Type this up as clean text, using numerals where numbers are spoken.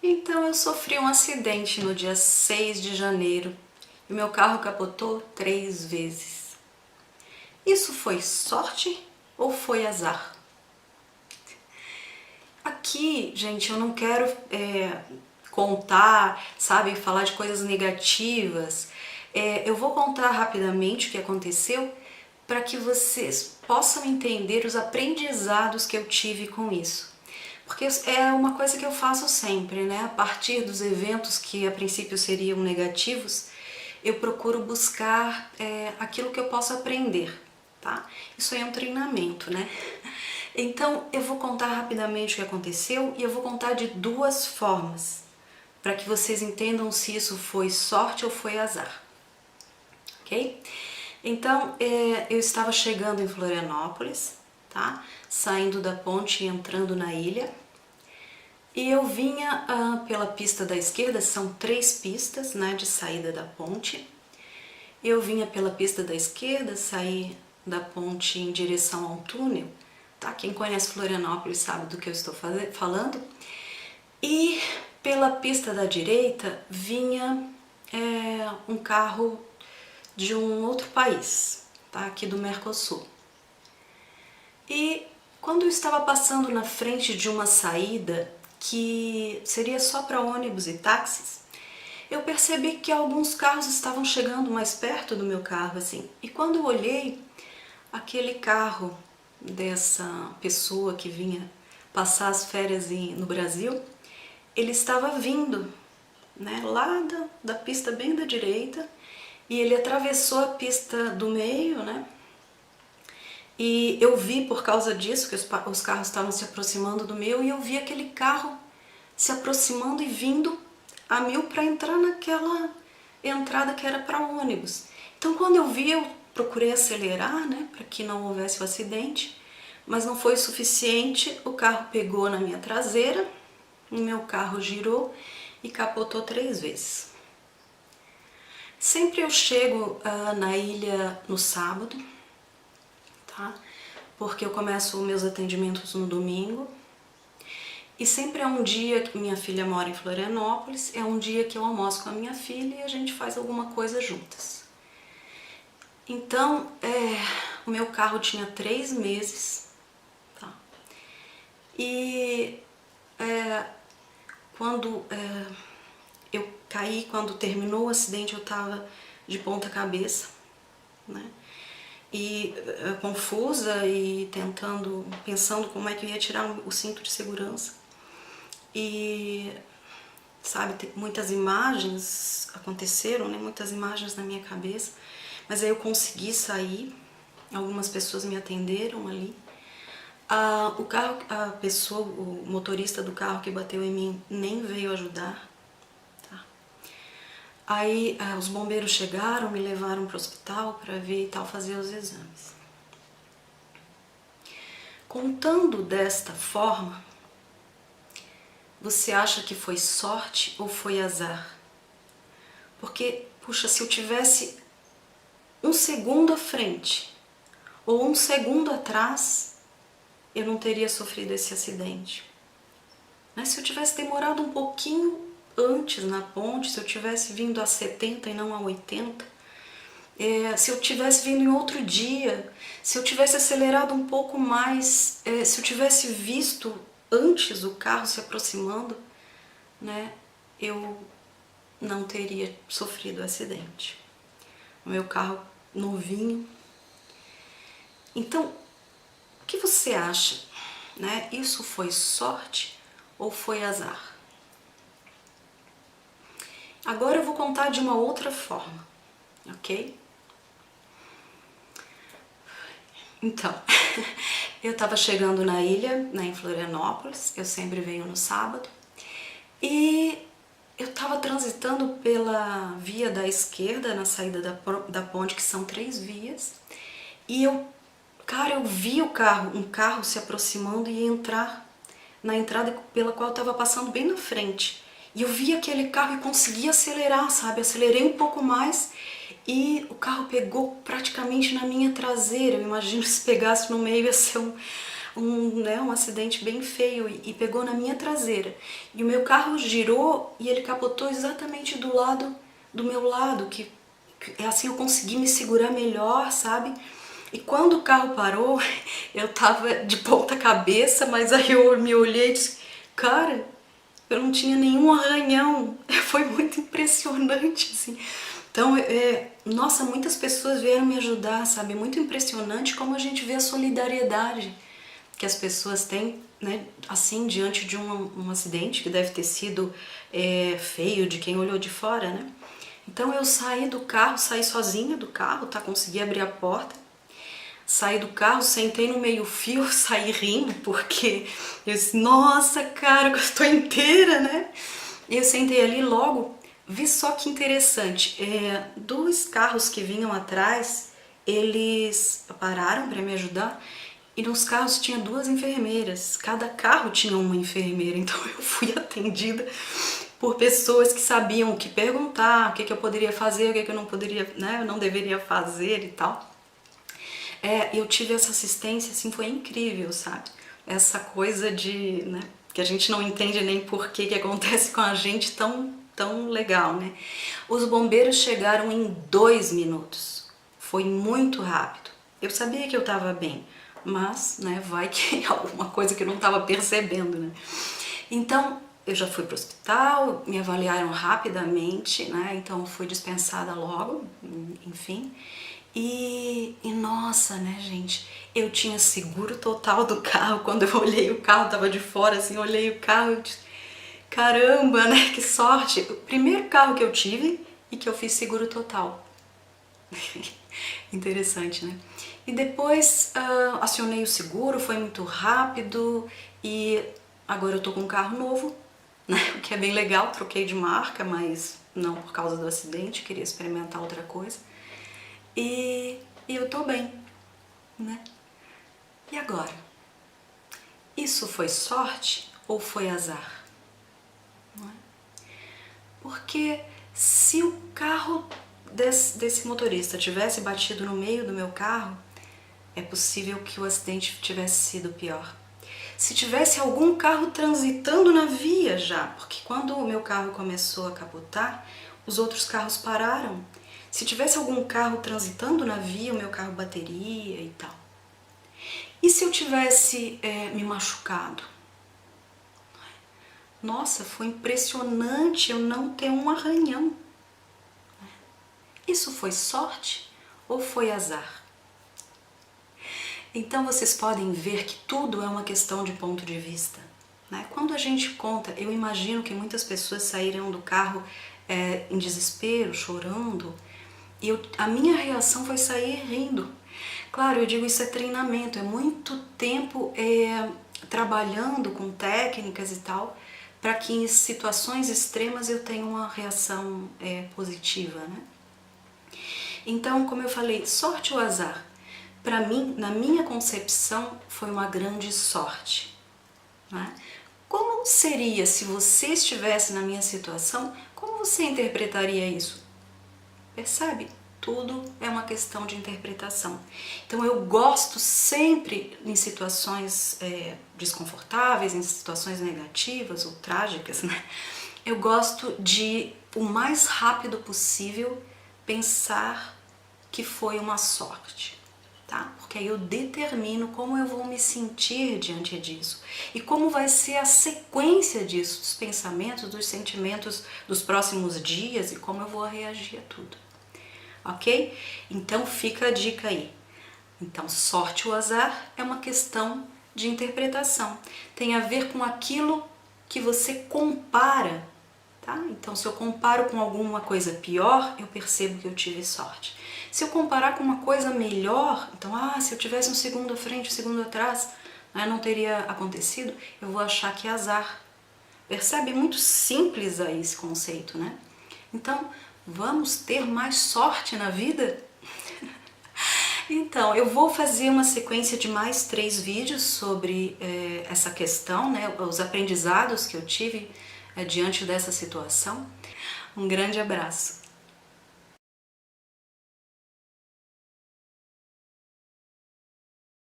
Então eu sofri um acidente no dia 6 de janeiro e meu carro capotou 3 vezes. Isso foi sorte ou foi azar? Aqui, gente, eu não quero contar, sabe, falar de coisas negativas. Eu vou contar rapidamente o que aconteceu para que vocês possam entender os aprendizados que eu tive com isso. Porque é uma coisa que eu faço sempre, né? A partir dos eventos que a princípio seriam negativos, eu procuro buscar aquilo que eu posso aprender, tá? Isso aí é um treinamento, né? Então eu vou contar rapidamente o que aconteceu e eu vou contar de duas formas, para que vocês entendam se isso foi sorte ou foi azar, ok? Então eu estava chegando em Florianópolis, tá? Saindo da ponte e entrando na ilha. E eu vinha pela pista da esquerda, são 3 pistas, né, de saída da ponte. Eu vinha pela pista da esquerda, saí da ponte em direção a um túnel, tá? Quem conhece Florianópolis sabe do que eu estou falando. E pela pista da direita vinha um carro de um outro país, tá? Aqui do Mercosul. E quando eu estava passando na frente de uma saída que seria só para ônibus e táxis, eu percebi que alguns carros estavam chegando mais perto do meu carro, assim. E quando eu olhei, aquele carro dessa pessoa que vinha passar as férias no Brasil, ele estava vindo, né, lá da pista bem da direita, e ele atravessou a pista do meio, né? E eu vi por causa disso que os carros estavam se aproximando do meu e eu vi aquele carro se aproximando e vindo a 1000 para entrar naquela entrada que era para ônibus. Então quando eu vi, eu procurei acelerar, né, para que não houvesse o acidente, mas não foi o suficiente. O carro pegou na minha traseira, o meu carro girou e capotou 3 vezes. Sempre eu chego na ilha no sábado, tá? Porque eu começo meus atendimentos no domingo. E sempre é um dia que minha filha mora em Florianópolis, é um dia que eu almoço com a minha filha e a gente faz alguma coisa juntas. Então, o meu carro tinha 3 meses, tá? E quando eu caí, quando terminou o acidente, eu estava de ponta cabeça, né? E confusa e pensando como é que eu ia tirar o cinto de segurança. E, sabe, muitas imagens aconteceram, né? Muitas imagens na minha cabeça, mas aí eu consegui sair, algumas pessoas me atenderam ali. O motorista do carro que bateu em mim nem veio ajudar. Aí os bombeiros chegaram, me levaram para o hospital para ver e tal, fazer os exames. Contando desta forma, você acha que foi sorte ou foi azar? Porque, puxa, se eu tivesse 1 segundo à frente ou 1 segundo atrás, eu não teria sofrido esse acidente. Mas se eu tivesse demorado um pouquinho antes na ponte, se eu tivesse vindo a 70 e não a 80, se eu tivesse vindo em outro dia, se eu tivesse acelerado um pouco mais, se eu tivesse visto antes o carro se aproximando, né, eu não teria sofrido o acidente. O meu carro novinho. Então, o que você acha, né? Isso foi sorte ou foi azar? Agora eu vou contar de uma outra forma, ok? Então, eu estava chegando na ilha, né, em Florianópolis, eu sempre venho no sábado, e eu estava transitando pela via da esquerda, na saída da ponte, que são 3 vias, e eu vi um carro se aproximando e entrar na entrada pela qual eu estava passando bem na frente. E eu vi aquele carro e consegui acelerar, sabe? Acelerei um pouco mais e o carro pegou praticamente na minha traseira. Eu imagino se pegasse no meio ia ser um acidente bem feio e pegou na minha traseira. E o meu carro girou e ele capotou exatamente do meu lado, que assim eu consegui me segurar melhor, sabe? E quando o carro parou, eu tava de ponta cabeça, mas aí eu me olhei e disse, cara, eu não tinha nenhum arranhão. Foi muito impressionante, assim. Então, nossa, muitas pessoas vieram me ajudar, sabe? Muito impressionante como a gente vê a solidariedade que as pessoas têm, né? Assim, diante de um acidente que deve ter sido feio de quem olhou de fora, né? Então eu saí do carro, saí sozinha do carro, tá? Consegui abrir a porta. Saí do carro, sentei no meio-fio, saí rindo, porque eu disse, nossa, cara, eu estou inteira, né? E eu sentei ali logo, vi só que interessante, dois carros que vinham atrás, eles pararam para me ajudar, e nos carros tinha duas enfermeiras, cada carro tinha uma enfermeira, então eu fui atendida por pessoas que sabiam o que perguntar, o que eu poderia fazer, o que eu não poderia, né, eu não deveria fazer e tal. Eu tive essa assistência, assim, foi incrível, sabe? Essa coisa de, né, que a gente não entende nem por que acontece com a gente tão legal, né? Os bombeiros chegaram em 2 minutos, foi muito rápido. Eu sabia que eu estava bem, mas, né, vai que alguma coisa que eu não estava percebendo, né? Então, eu já fui para o hospital, me avaliaram rapidamente, né? Então fui dispensada logo, enfim. E nossa, né, gente, eu tinha seguro total do carro. Quando eu olhei o carro, tava de fora, assim, olhei o carro, eu disse, caramba, né, que sorte. O primeiro carro que eu tive e que eu fiz seguro total. Interessante, né? E depois acionei o seguro, foi muito rápido e agora eu tô com um carro novo, né, o que é bem legal, troquei de marca, mas não por causa do acidente, queria experimentar outra coisa. E eu tô bem, né? E agora? Isso foi sorte ou foi azar? Não é? Porque se o carro desse motorista tivesse batido no meio do meu carro, é possível que o acidente tivesse sido pior. Se tivesse algum carro transitando na via já, porque quando o meu carro começou a capotar, os outros carros pararam. Se tivesse algum carro transitando na via, o meu carro bateria e tal. E se eu tivesse me machucado? Nossa, foi impressionante eu não ter um arranhão. Isso foi sorte ou foi azar? Então vocês podem ver que tudo é uma questão de ponto de vista, né? Quando a gente conta, eu imagino que muitas pessoas saíram do carro em desespero, chorando, e a minha reação foi sair rindo. Claro, eu digo isso é treinamento, é muito tempo trabalhando com técnicas e tal, para que em situações extremas eu tenha uma reação positiva, né? Então, como eu falei, sorte ou azar? Para mim, na minha concepção, foi uma grande sorte, né? Como seria se você estivesse na minha situação? Como você interpretaria isso? Percebe? Tudo é uma questão de interpretação. Então eu gosto sempre em situações desconfortáveis, em situações negativas ou trágicas, né? Eu gosto de, o mais rápido possível, pensar que foi uma sorte, tá? Porque aí eu determino como eu vou me sentir diante disso e como vai ser a sequência disso, dos pensamentos, dos sentimentos dos próximos dias e como eu vou reagir a tudo. Ok? Então fica a dica aí. Então, sorte ou azar é uma questão de interpretação. Tem a ver com aquilo que você compara, tá? Então, se eu comparo com alguma coisa pior, eu percebo que eu tive sorte. Se eu comparar com uma coisa melhor, então, se eu tivesse um segundo à frente, um segundo atrás, né, não teria acontecido, eu vou achar que é azar. Percebe? É muito simples aí esse conceito, né? Então, vamos ter mais sorte na vida? Então, eu vou fazer uma sequência de mais 3 vídeos sobre essa questão, né, os aprendizados que eu tive diante dessa situação. Um grande abraço!